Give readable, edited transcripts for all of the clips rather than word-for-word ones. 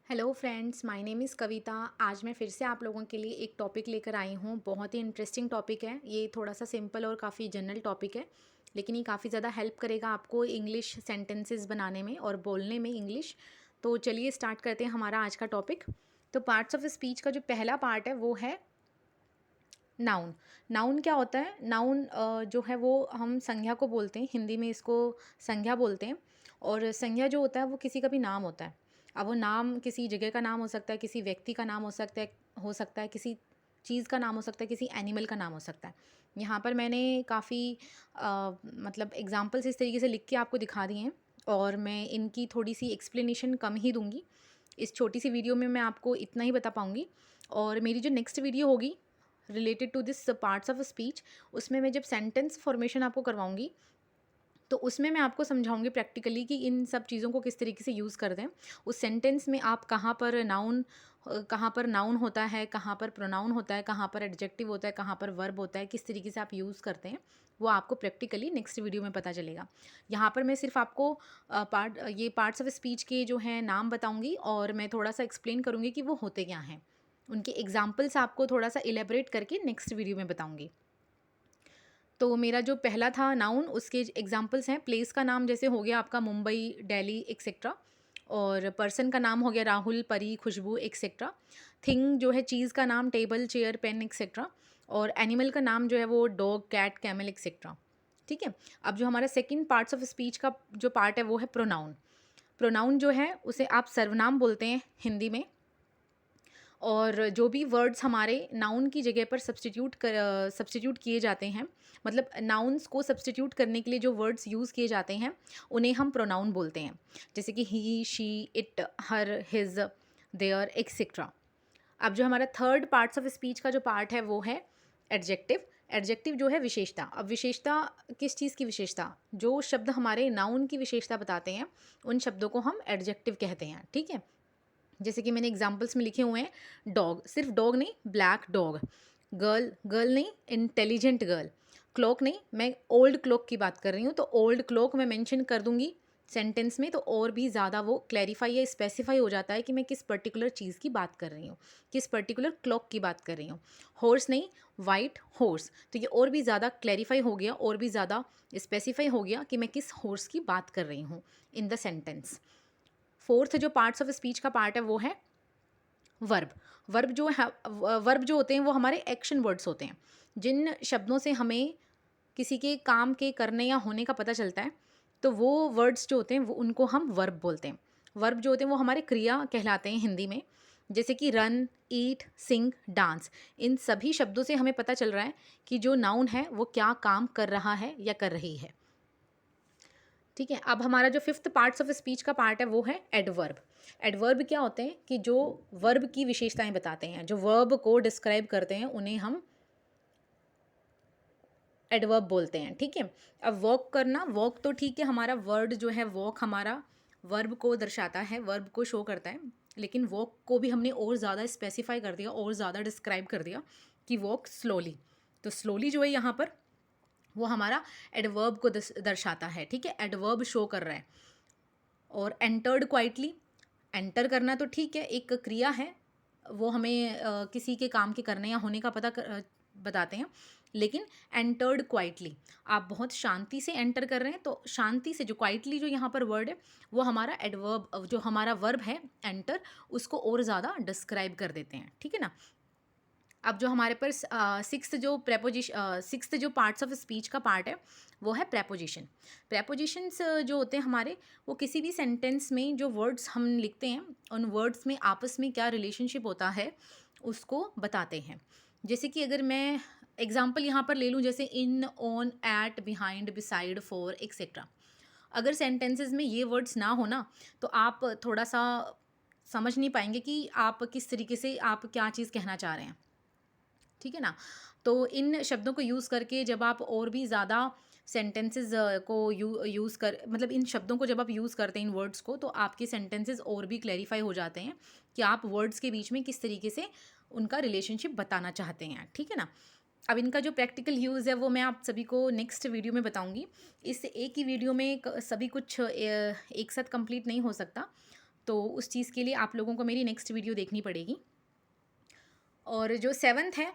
Hello friends, my name is Kavita. आज मैं फिर से आप लोगों के लिए एक टॉपिक लेकर आई हूँ। बहुत ही इंटरेस्टिंग टॉपिक है। ये थोड़ा सा सिंपल और काफ़ी जनरल टॉपिक है, लेकिन ये काफ़ी ज़्यादा हेल्प करेगा आपको इंग्लिश सेंटेंसेस बनाने में और बोलने में इंग्लिश। तो चलिए स्टार्ट करते हैं हमारा आज का टॉपिक। तो पार्ट्स ऑफ स्पीच का जो पहला पार्ट है वो है नाउन। नाउन क्या होता है? नाउन जो है वो हम संज्ञा को बोलते हैं, हिंदी में इसको संज्ञा बोलते हैं। और संज्ञा जो होता है वो किसी का भी नाम होता है। अब वो नाम किसी जगह का नाम हो सकता है, किसी व्यक्ति का नाम हो सकता है किसी चीज़ का नाम हो सकता है, किसी एनिमल का नाम हो सकता है। यहाँ पर मैंने काफ़ी मतलब एग्जाम्पल्स इस तरीके से लिख के आपको दिखा दिए हैं, और मैं इनकी थोड़ी सी एक्सप्लेनेशन कम ही दूंगी। इस छोटी सी वीडियो में मैं आपको इतना ही बता पाऊँगी। और मेरी जो नेक्स्ट वीडियो होगी related to this parts of speech, उसमें मैं जब सेंटेंस फॉर्मेशन आपको करवाऊंगी तो उसमें मैं आपको समझाऊंगी प्रैक्टिकली कि इन सब चीज़ों को किस तरीके से यूज़ करते हैं। उस सेंटेंस में आप कहाँ पर नाउन होता है, कहाँ पर प्रोनाउन होता है, कहाँ पर एडजेक्टिव होता है, कहाँ पर वर्ब होता है, किस तरीके से आप यूज़ करते हैं, वो आपको प्रैक्टिकली नेक्स्ट वीडियो में पता चलेगा। यहाँ पर मैं सिर्फ आपको ये पार्ट्स ऑफ स्पीच के जो हैं नाम बताऊँगी, और मैं थोड़ा सा एक्सप्लेन करूँगी कि वो होते क्या हैं। उनके एग्जाम्पल्स आपको थोड़ा सा इलेबरेट करके नेक्स्ट वीडियो में बताऊँगी। तो मेरा जो पहला था नाउन, उसके एग्जांपल्स हैं। प्लेस का नाम जैसे हो गया आपका मुंबई, दिल्ली एक्सेट्रा। और पर्सन का नाम हो गया राहुल, परी, खुशबू एक्सेट्रा। थिंग जो है चीज़ का नाम टेबल, चेयर, पेन एक्सेट्रा। और एनिमल का नाम जो है वो डॉग, कैट, कैमल एक्सेट्रा। ठीक है। अब जो हमारा सेकंड पार्ट्स ऑफ स्पीच का जो पार्ट है वो है प्रोनाउन। प्रोनाउन जो है उसे आप सर्वनाम बोलते हैं हिंदी में। और जो भी वर्ड्स हमारे नाउन की जगह पर सब्स्टिट्यूट किए जाते हैं, मतलब नाउन्स को सब्स्टिट्यूट करने के लिए जो वर्ड्स यूज़ किए जाते हैं, उन्हें हम प्रोनाउन बोलते हैं। जैसे कि he, she, it, her, his, their etcetera. अब जो हमारा थर्ड पार्ट्स ऑफ स्पीच का जो पार्ट है वो है एडजेक्टिव। एडजेक्टिव जो है विशेषता। अब विशेषता किस चीज़ की विशेषता? जो शब्द हमारे नाउन की विशेषता बताते हैं, उन शब्दों को हम एडजेक्टिव कहते हैं। ठीक है। जैसे कि मैंने एग्जाम्पल्स में लिखे हुए हैं, डॉग, सिर्फ डॉग नहीं, ब्लैक डॉग। गर्ल, गर्ल नहीं, इंटेलिजेंट गर्ल। क्लॉक नहीं, मैं ओल्ड क्लॉक की बात कर रही हूँ, तो ओल्ड क्लॉक मैं मेंशन कर दूंगी सेंटेंस में, तो और भी ज़्यादा वो क्लैरिफाई या स्पेसिफाई हो जाता है कि मैं किस पर्टिकुलर चीज़ की बात कर रही हूँ, किस पर्टिकुलर क्लॉक की बात कर रही हूँ। हॉर्स नहीं, वाइट हॉर्स, तो ये और भी ज़्यादा क्लैरिफाई हो गया, और भी ज़्यादा स्पेसिफाई हो गया कि मैं किस हॉर्स की बात कर रही हूँ इन द सेंटेंस। फोर्थ जो पार्ट्स ऑफ स्पीच का पार्ट है वो है वर्ब। वर्ब जो होते हैं वो हमारे एक्शन वर्ड्स होते हैं। जिन शब्दों से हमें किसी के काम के करने या होने का पता चलता है, तो वो वर्ड्स जो होते हैं वो उनको हम वर्ब बोलते हैं। वर्ब जो होते हैं वो हमारे क्रिया कहलाते हैं हिंदी में। जैसे कि रन, ईट, सिंग, डांस। इन सभी शब्दों से हमें पता चल रहा है कि जो नाउन है वो क्या काम कर रहा है या कर रही है। ठीक है। अब हमारा जो फिफ्थ पार्ट्स ऑफ स्पीच का पार्ट है वो है एडवर्ब। एडवर्ब क्या होते हैं? कि जो वर्ब की विशेषताएं बताते हैं, जो वर्ब को डिस्क्राइब करते हैं, उन्हें हम एडवर्ब बोलते हैं। ठीक है। अब वॉक करना, वॉक तो ठीक है, हमारा वर्ड जो है वॉक हमारा वर्ब को दर्शाता है, वर्ब को शो करता है। लेकिन वॉक को भी हमने और ज़्यादा स्पेसिफाई कर दिया, और ज़्यादा डिस्क्राइब कर दिया कि वॉक स्लोली। तो स्लोली जो है यहाँ पर वो हमारा एडवर्ब को दर्शाता है। ठीक है। एडवर्ब शो कर रहा है। और एंटर्ड क्वाइटली, एंटर करना तो ठीक है, एक क्रिया है, वो हमें किसी के काम के करने या होने का बताते हैं। लेकिन एंटर्ड क्वाइटली, आप बहुत शांति से एंटर कर रहे हैं, तो शांति से, जो क्वाइटली जो यहाँ पर वर्ड है वो हमारा एडवर्ब, जो हमारा वर्ब है एंटर, उसको और ज़्यादा डिस्क्राइब कर देते हैं। ठीक है ना। अब जो हमारे पास सिक्स्थ जो पार्ट्स ऑफ स्पीच का पार्ट है वो है प्रेपोजिशन। प्रेपोजिशंस जो होते हैं हमारे, वो किसी भी सेंटेंस में जो वर्ड्स हम लिखते हैं, उन वर्ड्स में आपस में क्या रिलेशनशिप होता है उसको बताते हैं। जैसे कि अगर मैं एग्जांपल यहाँ पर ले लूँ, जैसे in, on, at, behind, beside, for etcetera. अगर सेंटेंसेस में ये वर्ड्स ना हो ना, तो आप थोड़ा सा समझ नहीं पाएंगे कि आप किस तरीके से आप क्या चीज़ कहना चाह रहे हैं। ठीक है ना। तो इन शब्दों को यूज़ करके जब आप और भी ज़्यादा सेंटेंसेस को यूज़ कर, मतलब इन शब्दों को जब आप यूज़ करते हैं, इन वर्ड्स को, तो आपके सेंटेंसेस और भी क्लैरिफाई हो जाते हैं कि आप वर्ड्स के बीच में किस तरीके से उनका रिलेशनशिप बताना चाहते हैं। ठीक है ना। अब इनका जो प्रैक्टिकल यूज़ है वो मैं आप सभी को नेक्स्ट वीडियो में बताऊंगी। इस एक ही वीडियो में सभी कुछ एक साथ कंप्लीट नहीं हो सकता, तो उस चीज़ के लिए आप लोगों को मेरी नेक्स्ट वीडियो देखनी पड़ेगी। और जो 7th है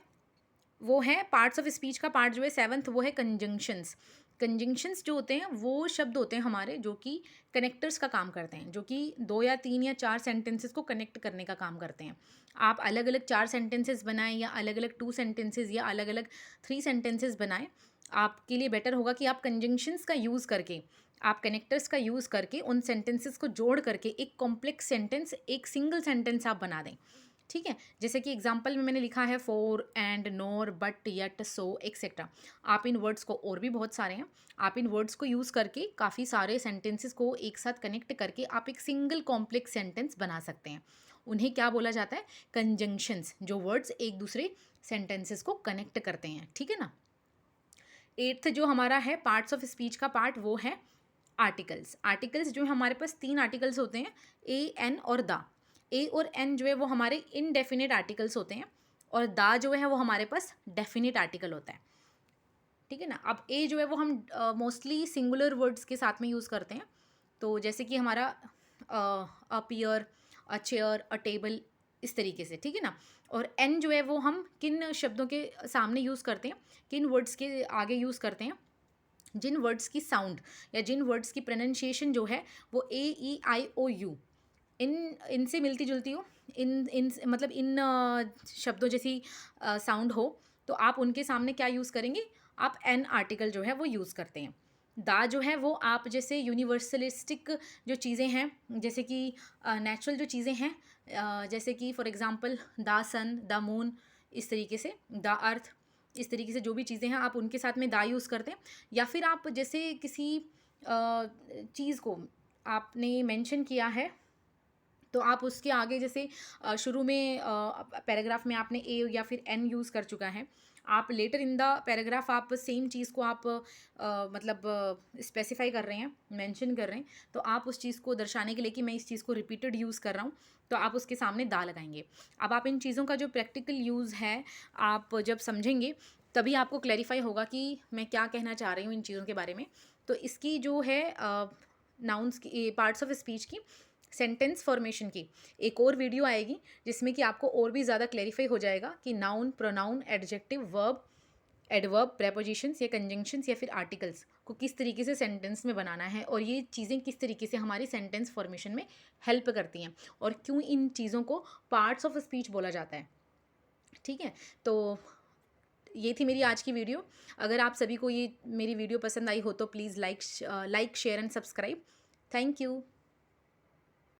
वो है पार्ट्स ऑफ स्पीच का पार्ट जो है 7th, वो है कंजंक्शंस। कंजंक्शंस जो होते हैं वो शब्द होते हैं हमारे जो कि कनेक्टर्स का काम करते हैं, जो कि 2 या 3 या 4 सेंटेंसेस को कनेक्ट करने का काम करते हैं। आप अलग अलग 4 सेंटेंसेस बनाएं या अलग अलग 2 सेंटेंसेस या अलग अलग 3 सेंटेंसेस बनाएं, आपके लिए बेटर होगा कि आप कंजंक्शंस का यूज़ करके, आप कनेक्टर्स का यूज़ करके उन सेंटेंसेस को जोड़ करके एक कॉम्प्लेक्स सेंटेंस, एक सिंगल सेंटेंस आप बना दें। ठीक है, जैसे कि एग्जाम्पल में मैंने लिखा है for and NOR but yet so etcetera. आप इन वर्ड्स को, और भी बहुत सारे हैं, आप इन वर्ड्स को यूज़ करके काफ़ी सारे सेंटेंसेस को एक साथ कनेक्ट करके आप एक सिंगल कॉम्प्लेक्स सेंटेंस बना सकते हैं। उन्हें क्या बोला जाता है? कंजंक्शंस, जो वर्ड्स एक दूसरे सेंटेंसेस को कनेक्ट करते हैं। ठीक है ना। 8th जो हमारा है पार्ट्स ऑफ स्पीच का पार्ट, वो है आर्टिकल्स। आर्टिकल्स जो हमारे पास 3 आर्टिकल्स होते हैं, ए, एन और द। ए और एन जो है वो हमारे इनडेफिनिट आर्टिकल्स होते हैं, और दा जो है वो हमारे पास डेफिनिट आर्टिकल होता है। ठीक है ना। अब ए जो है वो हम मोस्टली सिंगुलर वर्ड्स के साथ में यूज़ करते हैं, तो जैसे कि हमारा अ पियर, अ चेयर, अ टेबल, इस तरीके से। ठीक है ना। और एन जो है वो हम किन शब्दों के सामने यूज़ करते हैं, किन वर्ड्स के आगे यूज़ करते हैं, जिन वर्ड्स की साउंड या जिन वर्ड्स की प्रोनाउंसिएशन जो है वो ए, ई, आई, ओ, यू, इन इनसे मिलती जुलती हो, इन मतलब इन शब्दों जैसी साउंड हो, तो आप उनके सामने क्या यूज़ करेंगे? आप एन आर्टिकल जो है वो यूज़ करते हैं। दा जो है वो आप जैसे यूनिवर्सलिस्टिक जो चीज़ें हैं, जैसे कि नेचुरल जो चीज़ें हैं, जैसे कि for example the sun, the moon, इस तरीके से द अर्थ, इस तरीके से जो भी चीज़ें हैं आप उनके साथ में दा यूज़ करते हैं। या फिर आप जैसे किसी चीज़ को आपने मेंशन किया है, तो आप उसके आगे जैसे शुरू में पैराग्राफ में आपने ए या फिर एन यूज़ कर चुका है, आप लेटर इन द पैराग्राफ आप सेम चीज़ को आप मतलब स्पेसिफाई कर रहे हैं, मेंशन कर रहे हैं, तो आप उस चीज़ को दर्शाने के लिए कि मैं इस चीज़ को रिपीटेड यूज़ कर रहा हूँ, तो आप उसके सामने दा लगाएंगे। अब आप इन चीज़ों का जो प्रैक्टिकल यूज़ है, आप जब समझेंगे तभी आपको क्लैरिफाई होगा कि मैं क्या कहना चाह रही हूँ इन चीज़ों के बारे में। तो इसकी जो है नाउन्स की, पार्ट्स ऑफ स्पीच की, सेंटेंस फॉर्मेशन की एक और वीडियो आएगी, जिसमें कि आपको और भी ज़्यादा क्लैरिफाई हो जाएगा कि noun, pronoun, adjective, verb, adverb, prepositions या कंजंक्शंस या फिर आर्टिकल्स को किस तरीके से सेंटेंस में बनाना है, और ये चीज़ें किस तरीके से हमारी सेंटेंस फॉर्मेशन में हेल्प करती हैं, और क्यों इन चीज़ों को पार्ट्स ऑफ स्पीच बोला जाता है। ठीक है। तो ये थी मेरी आज की वीडियो। अगर आप सभी को ये मेरी वीडियो पसंद आई हो तो please like, share and subscribe. Thank you.